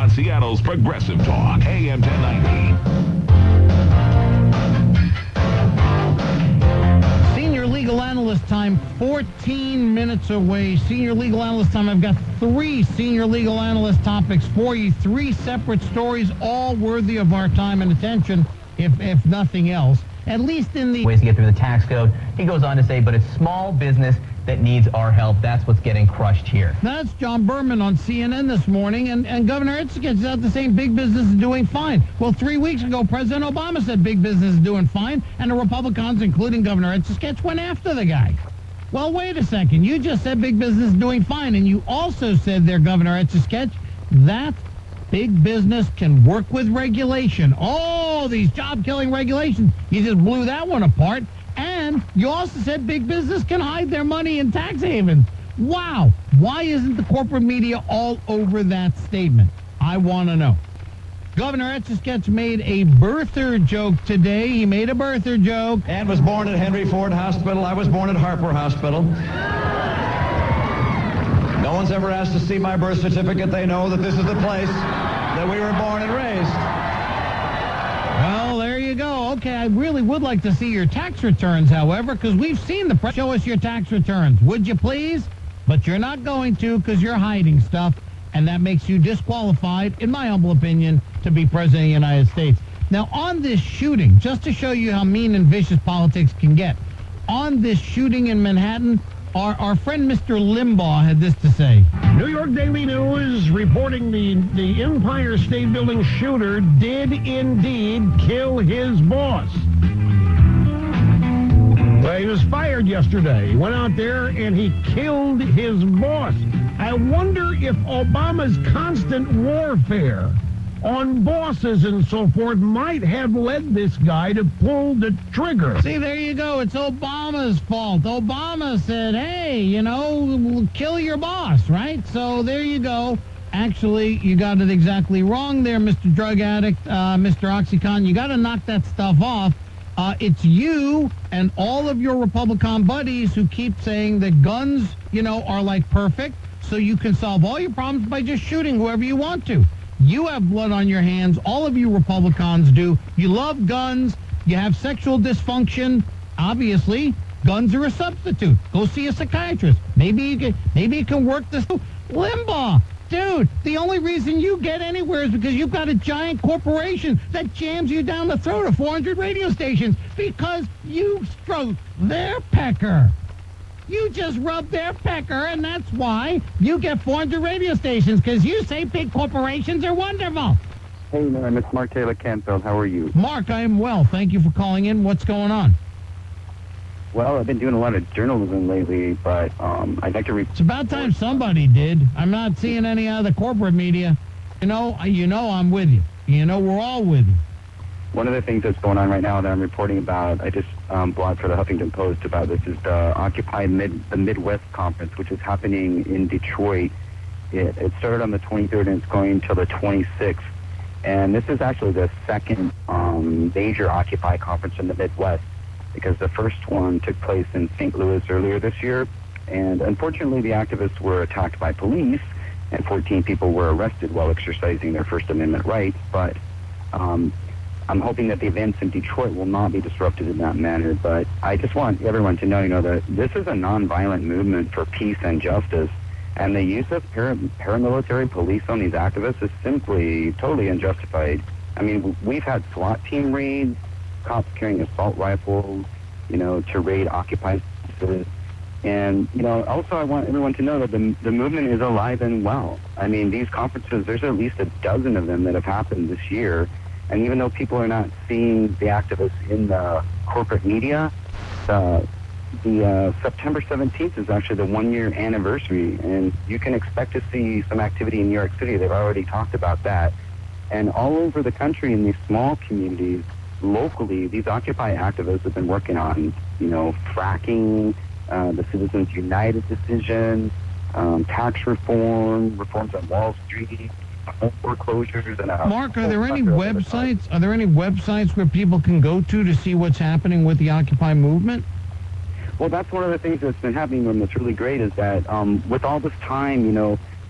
on Seattle's Progressive Talk, AM 1090. Senior legal analyst time, 14 minutes away. Senior legal analyst time. I've got 3 senior legal analyst topics for you. 3 separate stories, all worthy of our time and attention, if nothing else. At least in the ways to get through the tax code. He goes on to say, but it's small business that needs our help. That's what's getting crushed here. That's John Berman on CNN this morning, and Governor Itzket's out to saying big business is doing fine. Well, 3 weeks ago, President Obama said big business is doing fine, and the Republicans, including Governor Itzket, went after the guy. Well, wait a second. You just said big business is doing fine, and you also said there, Governor Itzket, that big business can work with regulation. Oh, these job-killing regulations. You just blew that one apart. And you also said big business can hide their money in tax havens. Wow. Why isn't the corporate media all over that statement? I want to know. Governor Itzket's made a birther joke today. He made a birther joke. Ann was born at Henry Ford Hospital. I was born at Harper Hospital. No one's ever asked to see my birth certificate. They know that this is the place that we were born and raised. Well, there you go. Okay, I really would like to see your tax returns, however, because we've seen the press. Show us your tax returns, would you please? But you're not going to because you're hiding stuff, and that makes you disqualified, in my humble opinion, to be President of the United States. Now, on this shooting, just to show you how mean and vicious politics can get, on this shooting in Manhattan, our friend Mr. Limbaugh had this to say. New York Daily News reporting the Empire State Building shooter did indeed kill his boss. Well, he was fired yesterday. He went out there and he killed his boss. I wonder if Obama's constant warfare on bosses and so forth might have led this guy to pull the trigger. See, there you go. It's Obama's fault. Obama said, hey, you know, kill your boss, right? So there you go. Actually, you got it exactly wrong there, Mr. Drug Addict, Mr. Oxycontin. You got to knock that stuff off. It's you and all of your Republican buddies who keep saying that guns, you know, are like perfect, so you can solve all your problems by just shooting whoever you want to. You have blood on your hands. All of you Republicans do. You love guns. You have sexual dysfunction. Obviously, guns are a substitute. Go see a psychiatrist. Maybe you can work this. Limbaugh, dude, the only reason you get anywhere is because you've got a giant corporation that jams you down the throat of 400 radio stations because you stroked their pecker. You just rubbed their pecker, and that's why you get 400 radio stations, because you say big corporations are wonderful. Hey, Norm, it's MarkTaylor-Canfiel. How are you? Mark, I am well. Thank you for calling in. What's going on? Well, I've been doing a lot of journalism lately, but I'd like to... It's about time somebody did. I'm not seeing any out of the corporate media. You know I'm with you. You know we're all with you. One of the things that's going on right now that I'm reporting about, I just blogged for the Huffington Post about this, is the Occupy the Midwest Conference, which is happening in Detroit. It started on the 23rd and it's going till the 26th. And this is actually the second major Occupy conference in the Midwest, because the first one took place in St. Louis earlier this year. And unfortunately, the activists were attacked by police, and 14 people were arrested while exercising their First Amendment rights. But I'm hoping that the events in Detroit will not be disrupted in that manner, but I just want everyone to know, that this is a nonviolent movement for peace and justice, and the use of paramilitary police on these activists is simply totally unjustified. I mean, we've had SWAT team raids, cops carrying assault rifles, to raid occupied places. And, also I want everyone to know that the movement is alive and well. I mean, these conferences, there's at least a dozen of them that have happened this year. And even though people are not seeing the activists in the corporate media, the September 17th is actually the one-year anniversary, and you can expect to see some activity in New York City. They've already talked about that. And all over the country in these small communities, locally, these Occupy activists have been working on, fracking, the Citizens United decision, tax reforms on Wall Street, home foreclosures, and Mark, are there any websites? Are there any websites where people can go to see what's happening with the Occupy movement? Well, that's one of the things that's been happening, and what's really great is that with all this time,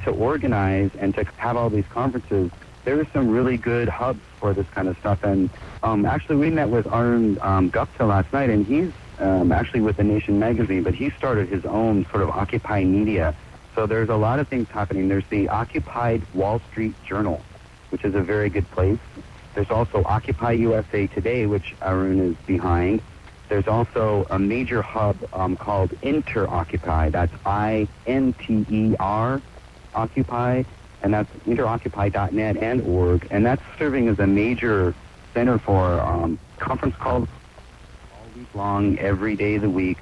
to organize and to have all these conferences, there are some really good hubs for this kind of stuff. And actually, we met with Arun Gupta last night, and he's actually with The Nation magazine, but he started his own sort of Occupy media. So there's a lot of things happening. There's the Occupied Wall Street Journal, which is a very good place. There's also Occupy USA Today, which Arun is behind. There's also a major hub called Inter-Occupy. That's INTER Occupy, and that's interoccupy.net and org. And that's serving as a major center for conference calls all week long, every day of the week.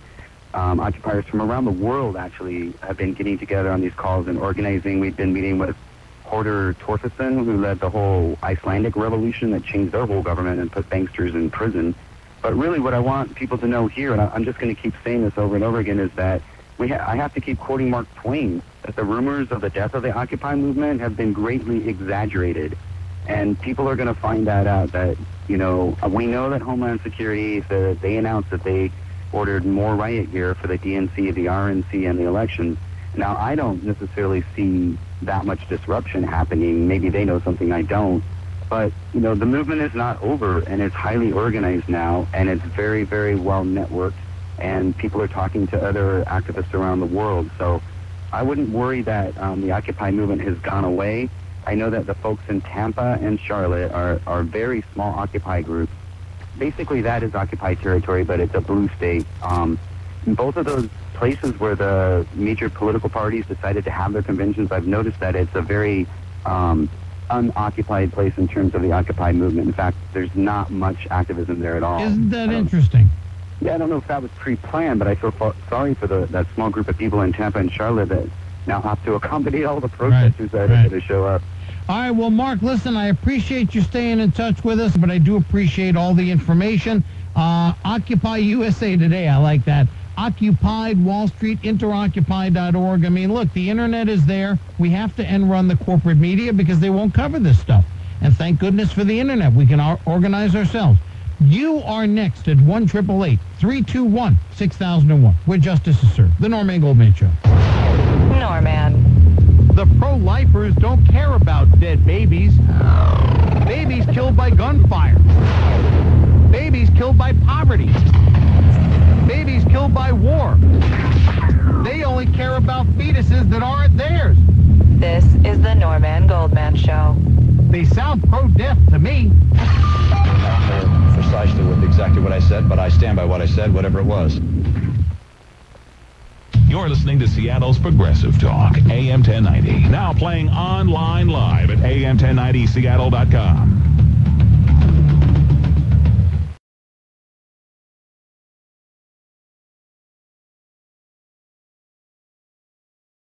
Occupiers from around the world actually have been getting together on these calls and organizing. We've been meeting with Horder Torfason, who led the whole Icelandic revolution that changed their whole government and put banksters in prison. But really what I want people to know here, and I'm just going to keep saying this over and over again, is that I have to keep quoting Mark Twain, that the rumors of the death of the Occupy movement have been greatly exaggerated. And people are going to find that out, that, we know that Homeland Security, they announced that they ordered more riot gear for the DNC, the RNC, and the elections. Now, I don't necessarily see that much disruption happening. Maybe they know something I don't. But, the movement is not over, and it's highly organized now, and it's very, very well networked, and people are talking to other activists around the world. So I wouldn't worry that the Occupy movement has gone away. I know that the folks in Tampa and Charlotte are very small Occupy groups. Basically, that is occupied territory, but it's a blue state. Both of those places where the major political parties decided to have their conventions, I've noticed that it's a very unoccupied place in terms of the Occupy movement. In fact, there's not much activism there at all. Isn't that interesting? Yeah, I don't know if that was pre-planned, but I feel sorry for that small group of people in Tampa and Charlotte that now have to accommodate all the protesters that are going to show up. All right, well, Mark, listen, I appreciate you staying in touch with us, but I do appreciate all the information. Occupy USA Today, I like that. Occupied Wall Street, interoccupy.org. I mean, look, the internet is there. We have to end run the corporate media because they won't cover this stuff. And thank goodness for the internet. We can organize ourselves. You are next at 1-888-321-6001, where justice is served. The Norman Goldman Show. Norman. The pro-lifers don't care about dead babies. Babies killed by gunfire. Babies killed by poverty. Babies killed by war. They only care about fetuses that aren't theirs. This is the Norman Goldman Show. They sound pro-death to me. Precisely with exactly what I said, but I stand by what I said, whatever it was. You're listening to Seattle's Progressive Talk, AM 1090. Now playing online live at am1090seattle.com.